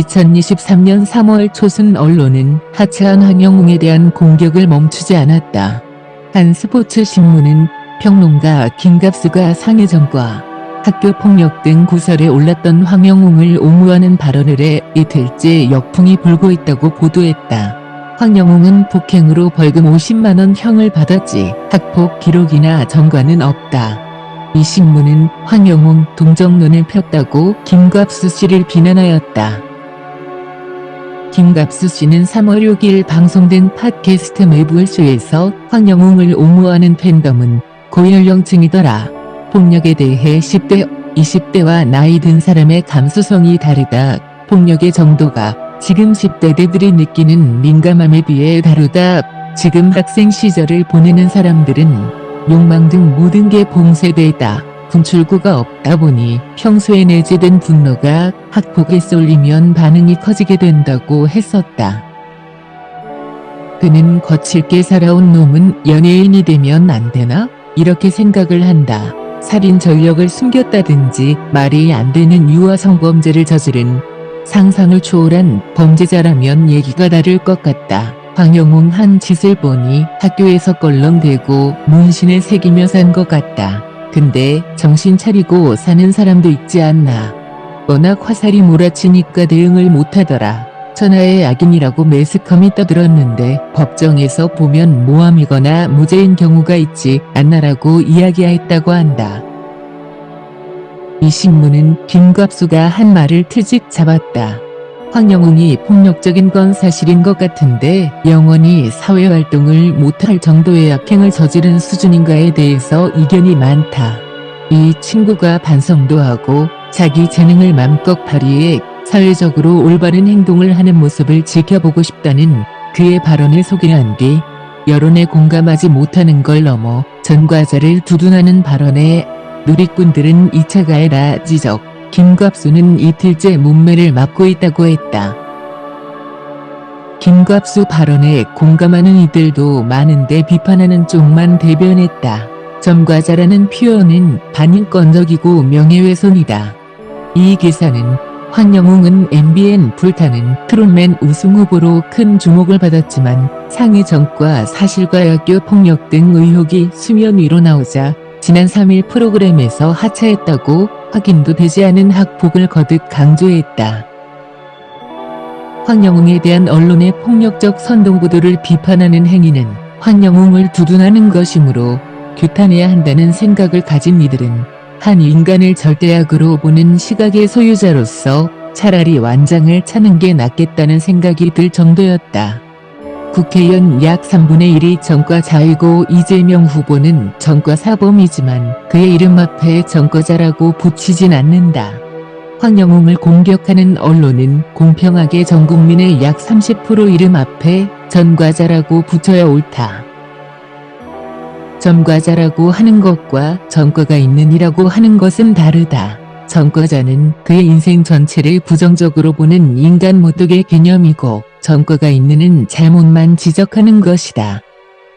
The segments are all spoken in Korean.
2023년 3월 초순 언론은 하차한 황영웅에 대한 공격을 멈추지 않았다. 한 스포츠 신문은 평론가 김갑수가 상해전과 학교폭력 등 구설에 올랐던 황영웅을 옹호하는 발언을 해 이틀째 역풍이 불고 있다고 보도했다. 황영웅은 폭행으로 벌금 50만 원 형을 받았지 학폭 기록이나 전과는 없다. 이 신문은 황영웅 동정론을 폈다고 김갑수 씨를 비난하였다. 김갑수 씨는 3월 6일 방송된 팟캐스트 매불쇼에서 황영웅을 옹호하는 팬덤은 고연령층이더라. 폭력에 대해 10대, 20대와 나이 든 사람의 감수성이 다르다. 폭력의 정도가 지금 10대들이 느끼는 민감함에 비해 다르다. 지금 학생 시절을 보내는 사람들은 욕망 등 모든 게 봉쇄되다. 분출구가 없다 보니 평소에 내재된 분노가 학폭에 쏠리면 반응이 커지게 된다고 했었다. 그는 거칠게 살아온 놈은 연예인이 되면 안 되나? 이렇게 생각을 한다. 살인 전력을 숨겼다든지 말이 안 되는 유아 성범죄를 저지른 상상을 초월한 범죄자라면 얘기가 다를 것 같다. 황영웅 한 짓을 보니 학교에서 껄렁대고 문신을 새기며 산 것 같다. 근데 정신 차리고 사는 사람도 있지 않나. 워낙 화살이 몰아치니까 대응을 못하더라. 천하의 악인이라고 매스컴이 떠들었는데 법정에서 보면 모함이거나 무죄인 경우가 있지 않나라고 이야기했다고 한다. 이 신문은 김갑수가 한 말을 트집 잡았다. 황영웅이 폭력적인 건 사실인 것 같은데 영원히 사회활동을 못할 정도의 악행을 저지른 수준인가에 대해서 이견이 많다. 이 친구가 반성도 하고 자기 재능을 맘껏 발휘해 사회적으로 올바른 행동을 하는 모습을 지켜보고 싶다는 그의 발언을 소개한 뒤 여론에 공감하지 못하는 걸 넘어 전과자를 두둔하는 발언에 누리꾼들은 2차 가해라 지적. 김갑수는 이틀째 문매를 맞고 있다고 했다. 김갑수 발언에 공감하는 이들도 많은데 비판하는 쪽만 대변했다. 전과자라는 표현은 반인권적이고 명예훼손이다. 이 기사는 황영웅은 MBN 불타는 트롯맨 우승 후보로 큰 주목을 받았지만 상해 전과 사실과 학교 폭력 등 의혹이 수면 위로 나오자 지난 3일 프로그램에서 하차했다고 확인도 되지 않은 학폭을 거듭 강조했다. 황영웅에 대한 언론의 폭력적 선동보도를 비판하는 행위는 황영웅을 두둔하는 것이므로 규탄해야 한다는 생각을 가진 이들은 한 인간을 절대악으로 보는 시각의 소유자로서 차라리 완장을 차는 게 낫겠다는 생각이 들 정도였다. 국회의원 약 3분의 1이 전과자이고 이재명 후보는 전과사범이지만 그의 이름 앞에 전과자라고 붙이진 않는다. 황영웅을 공격하는 언론은 공평하게 전 국민의 약 30% 이름 앞에 전과자라고 붙여야 옳다. 전과자라고 하는 것과 전과가 있는 이라고 하는 것은 다르다. 전과자는 그의 인생 전체를 부정적으로 보는 인간 모독의 개념이고 전과가 있는은 잘못만 지적하는 것이다.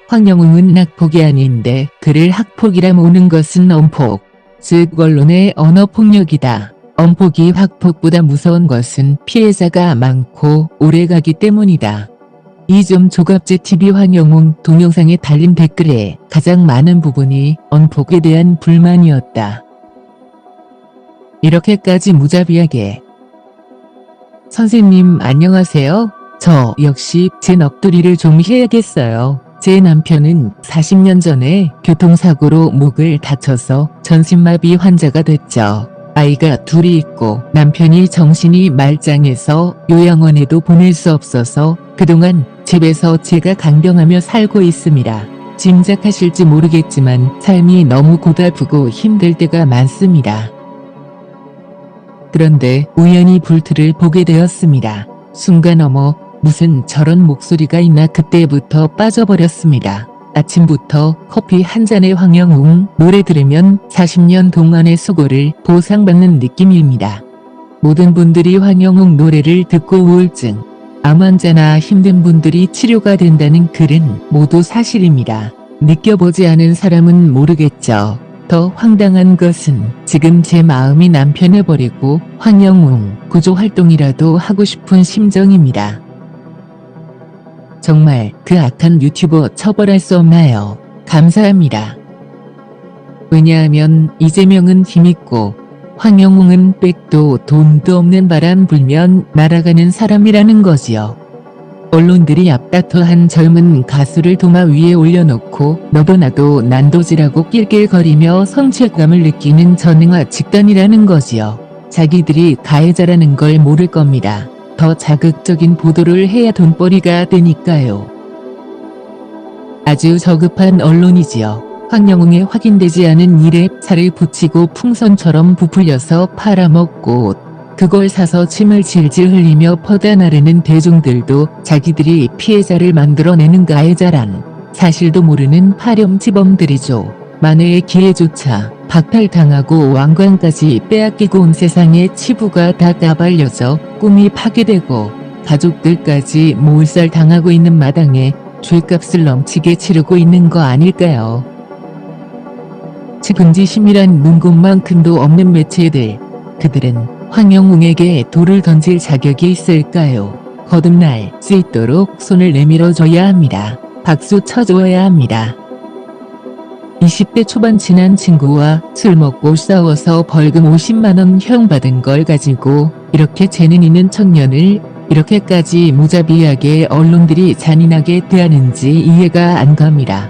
황영웅은 학폭이 아닌데 그를 학폭이라 모는 것은 엄폭, 즉 언론의 언어폭력이다. 엄폭이 학폭보다 무서운 것은 피해자가 많고 오래가기 때문이다. 이 점 조갑제TV 황영웅 동영상에 달린 댓글에 가장 많은 부분이 언폭에 대한 불만이었다. 이렇게까지 무자비하게. 선생님 안녕하세요. 저 역시 제 넋두리를 좀 해야겠어요. 제 남편은 40년 전에 교통사고로 목을 다쳐서 전신마비 환자가 됐죠. 아이가 둘이 있고 남편이 정신이 말짱해서 요양원에도 보낼 수 없어서 그동안 집에서 제가 간병하며 살고 있습니다. 짐작하실지 모르겠지만 삶이 너무 고달프고 힘들 때가 많습니다. 그런데 우연히 불트를 보게 되었습니다. 순간 어머 무슨 저런 목소리가 있나 그때부터 빠져버렸습니다. 아침부터 커피 한 잔에 황영웅 노래 들으면 40년 동안의 수고를 보상받는 느낌입니다. 모든 분들이 황영웅 노래를 듣고 우울증, 암 환자나 힘든 분들이 치료가 된다는 글은 모두 사실입니다. 느껴보지 않은 사람은 모르겠죠. 더 황당한 것은 지금 제 마음이 남편을 버리고 황영웅 구조 활동이라도 하고 싶은 심정입니다. 정말 그 악한 유튜버 처벌할 수 없나요? 감사합니다. 왜냐하면 이재명은 힘있고 황영웅은 백도 돈도 없는 바람 불면 날아가는 사람이라는 거지요. 언론들이 앞다퉈한 젊은 가수를 도마 위에 올려놓고 너도 나도 난도질하고 낄낄거리며 성취감을 느끼는 전능화 집단이라는 거지요. 자기들이 가해자라는 걸 모를 겁니다. 더 자극적인 보도를 해야 돈벌이가 되니까요. 아주 저급한 언론이지요. 황영웅의 확인되지 않은 일에 살을 붙이고 풍선처럼 부풀려서 팔아먹고 그걸 사서 침을 질질 흘리며 퍼다 나르는 대중들도 자기들이 피해자를 만들어내는 가해자란 사실도 모르는 파렴치범들이죠. 만회의 기회조차 박탈당하고 왕관까지 빼앗기고 온 세상의 치부가 다 까발려져 꿈이 파괴되고 가족들까지 몰살당하고 있는 마당에 죗값을 넘치게 치르고 있는 거 아닐까요? 측은지심이란 문곳만큼도 없는 매체들, 그들은 황영웅에게 돌을 던질 자격이 있을까요? 거듭날 수 있도록 손을 내밀어줘야 합니다. 박수 쳐줘야 합니다. 20대 초반 친한 친구와 술 먹고 싸워서 벌금 50만원 형 받은 걸 가지고 이렇게 재능 있는 청년을 이렇게까지 무자비하게 언론들이 잔인하게 대하는지 이해가 안 갑니다.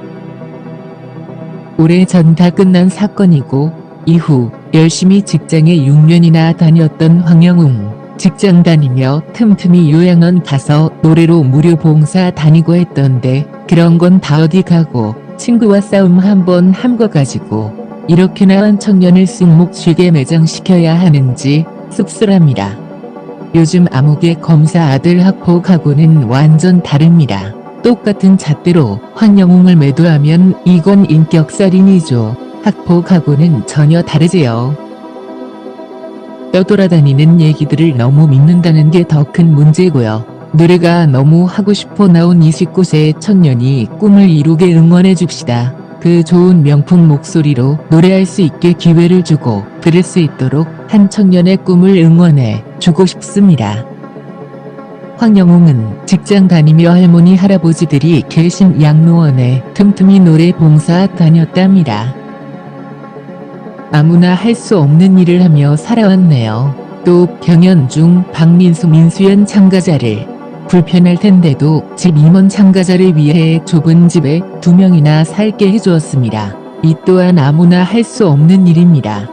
오래전 다 끝난 사건이고 이후 열심히 직장에 6년이나 다녔던 황영웅. 직장 다니며 틈틈이 요양원 가서 노래로 무료 봉사 다니고 했던데 그런 건 다 어디 가고 친구와 싸움 한번 한 거 가지고 이렇게나 한 청년을 쑥목 쉬게 매장시켜야 하는지 씁쓸합니다. 요즘 암흑의 검사 아들 학폭하고는 완전 다릅니다. 똑같은 잣대로 황영웅을 매도하면 이건 인격살인이죠. 학폭하고는 전혀 다르지요. 떠돌아다니는 얘기들을 너무 믿는다는 게 더 큰 문제고요. 노래가 너무 하고 싶어 나온 29세 청년이 꿈을 이루게 응원해 줍시다. 그 좋은 명품 목소리로 노래할 수 있게 기회를 주고 들을 수 있도록 한 청년의 꿈을 응원해 주고 싶습니다. 황영웅은 직장 다니며 할머니 할아버지들이 계신 양로원에 틈틈이 노래 봉사 다녔답니다. 아무나 할 수 없는 일을 하며 살아왔네요. 또 경연중 박민수 민수연 참가자를 불편할 텐데도 집 임원 참가자를 위해 좁은 집에 2명이나 살게 해주었습니다. 이 또한 아무나 할 수 없는 일입니다.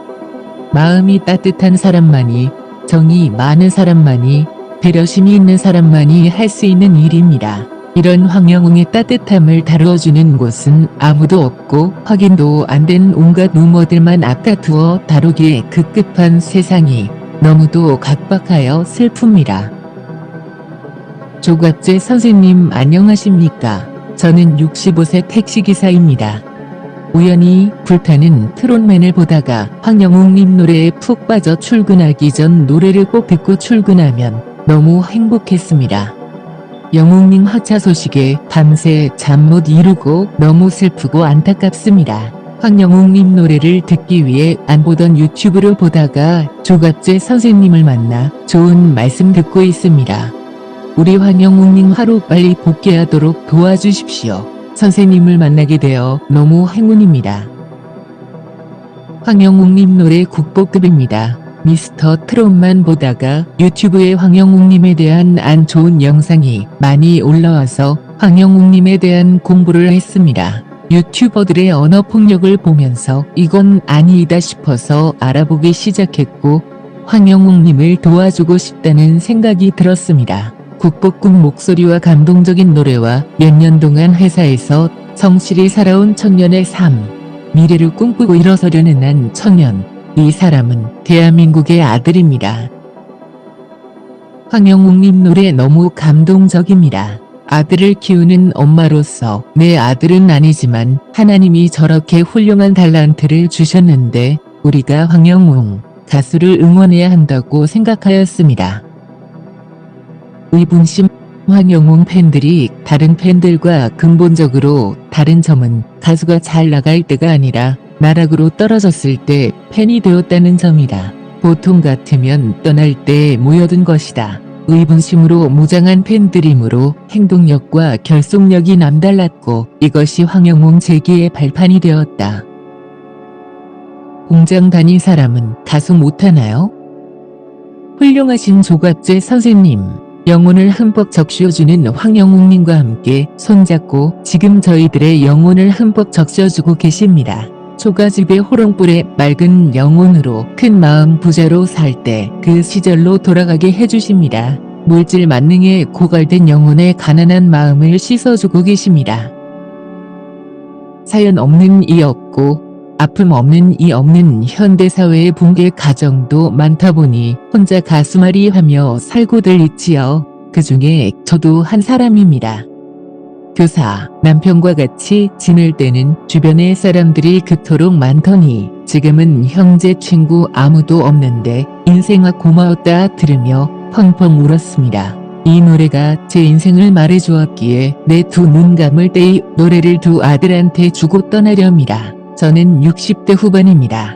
마음이 따뜻한 사람만이, 정이 많은 사람만이, 배려심이 있는 사람만이 할 수 있는 일입니다. 이런 황영웅의 따뜻함을 다루어주는 곳은 아무도 없고 확인도 안 된 온갖 루머들만 앞다투어 다루기에 급급한 세상이 너무도 각박하여 슬픕니다. 조갑재 선생님 안녕하십니까? 저는 65세 택시기사입니다. 우연히 불타는 트롯맨을 보다가 황영웅님 노래에 푹 빠져 출근하기 전 노래를 꼭 듣고 출근하면 너무 행복했습니다. 영웅님 하차 소식에 밤새 잠 못 이루고 너무 슬프고 안타깝습니다. 황영웅님 노래를 듣기 위해 안 보던 유튜브를 보다가 조갑재 선생님을 만나 좋은 말씀 듣고 있습니다. 우리 황영웅님 하루빨리 복귀하도록 도와주십시오. 선생님을 만나게 되어 너무 행운입니다. 황영웅님 노래 국보급입니다. 미스터 트롯만 보다가 유튜브에 황영웅님에 대한 안 좋은 영상이 많이 올라와서 황영웅님에 대한 공부를 했습니다. 유튜버들의 언어폭력을 보면서 이건 아니다 싶어서 알아보기 시작했고 황영웅님을 도와주고 싶다는 생각이 들었습니다. 국보급 목소리와 감동적인 노래와 몇 년 동안 회사에서 성실히 살아온 청년의 삶, 미래를 꿈꾸고 일어서려는 한 청년, 이 사람은 대한민국의 아들입니다. 황영웅님 노래 너무 감동적입니다. 아들을 키우는 엄마로서 내 아들은 아니지만 하나님이 저렇게 훌륭한 달란트를 주셨는데 우리가 황영웅 가수를 응원해야 한다고 생각하였습니다. 의분심 황영웅 팬들이 다른 팬들과 근본적으로 다른 점은 가수가 잘 나갈 때가 아니라 나락으로 떨어졌을 때 팬이 되었다는 점이다. 보통 같으면 떠날 때 모여든 것이다. 의분심으로 무장한 팬들이므로 행동력과 결속력이 남달랐고 이것이 황영웅 재기의 발판이 되었다. 공장 다닌 사람은 가수 못하나요? 훌륭하신 조갑재 선생님, 영혼을 흠뻑 적셔주는 황영웅님과 함께 손잡고 지금 저희들의 영혼을 흠뻑 적셔주고 계십니다. 초가집의 호롱불의 맑은 영혼으로 큰 마음 부자로 살 때 그 시절로 돌아가게 해주십니다. 물질 만능에 고갈된 영혼의 가난한 마음을 씻어주고 계십니다. 사연 없는 이 없고 아픔 없는 이 없는 현대사회의 붕괴 가정도 많다 보니 혼자 가수말이 하며 살고들 있지요. 그 중에 저도 한 사람입니다. 교사, 남편과 같이 지낼 때는 주변의 사람들이 그토록 많더니 지금은 형제 친구 아무도 없는데 인생아 고마웠다 들으며 펑펑 울었습니다. 이 노래가 제 인생을 말해주었기에 내 두 눈 감을 때의 노래를 두 아들한테 주고 떠나렵니다. 저는 60대 후반입니다.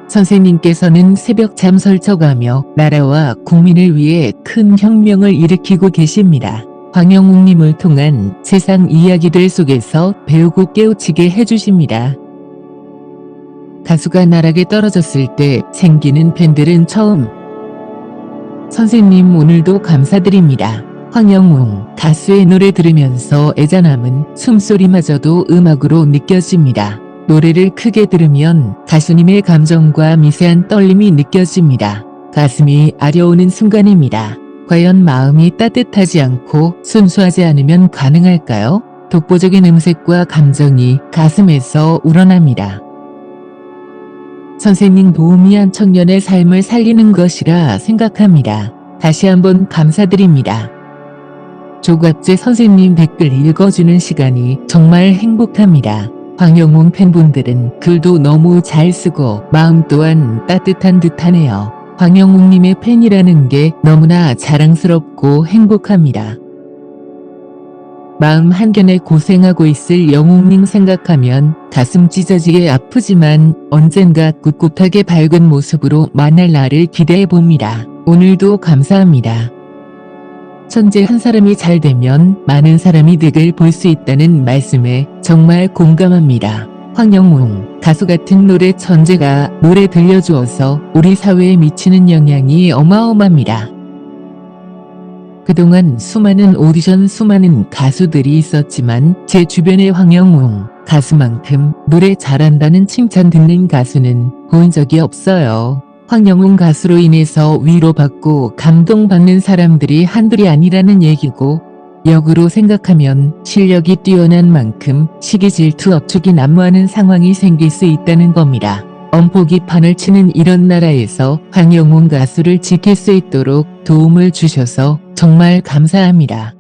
선생님께서는 새벽잠 설쳐가며 나라와 국민을 위해 큰 혁명을 일으키고 계십니다. 황영웅님을 통한 세상 이야기들 속에서 배우고 깨우치게 해주십니다. 가수가 나락에 떨어졌을 때 생기는 팬들은 처음. 선생님 오늘도 감사드립니다. 황영웅 가수의 노래 들으면서 애잔함은 숨소리마저도 음악으로 느껴집니다. 노래를 크게 들으면 가수님의 감정과 미세한 떨림이 느껴집니다. 가슴이 아려오는 순간입니다. 과연 마음이 따뜻하지 않고 순수하지 않으면 가능할까요? 독보적인 음색과 감정이 가슴에서 우러납니다. 선생님 도움이 한 청년의 삶을 살리는 것이라 생각합니다. 다시 한번 감사드립니다. 조갑재 선생님 댓글 읽어주는 시간이 정말 행복합니다. 황영웅 팬분들은 글도 너무 잘 쓰고 마음 또한 따뜻한 듯하네요. 황영웅님의 팬이라는 게 너무나 자랑스럽고 행복합니다. 마음 한켠에 고생하고 있을 영웅님 생각하면 가슴 찢어지게 아프지만 언젠가 꿋꿋하게 밝은 모습으로 만날 날을 기대해 봅니다. 오늘도 감사합니다. 천재 한 사람이 잘 되면 많은 사람이 득을 볼 수 있다는 말씀에 정말 공감합니다. 황영웅 가수 같은 노래 천재가 노래 들려주어서 우리 사회에 미치는 영향이 어마어마합니다. 그동안 수많은 오디션 수많은 가수들이 있었지만 제 주변에 황영웅 가수만큼 노래 잘한다는 칭찬 듣는 가수는 본 적이 없어요. 황영웅 가수로 인해서 위로받고 감동받는 사람들이 한둘이 아니라는 얘기고 역으로 생각하면 실력이 뛰어난 만큼 시기 질투 업축이 난무하는 상황이 생길 수 있다는 겁니다. 엄포기 판을 치는 이런 나라에서 황영웅 가수를 지킬 수 있도록 도움을 주셔서 정말 감사합니다.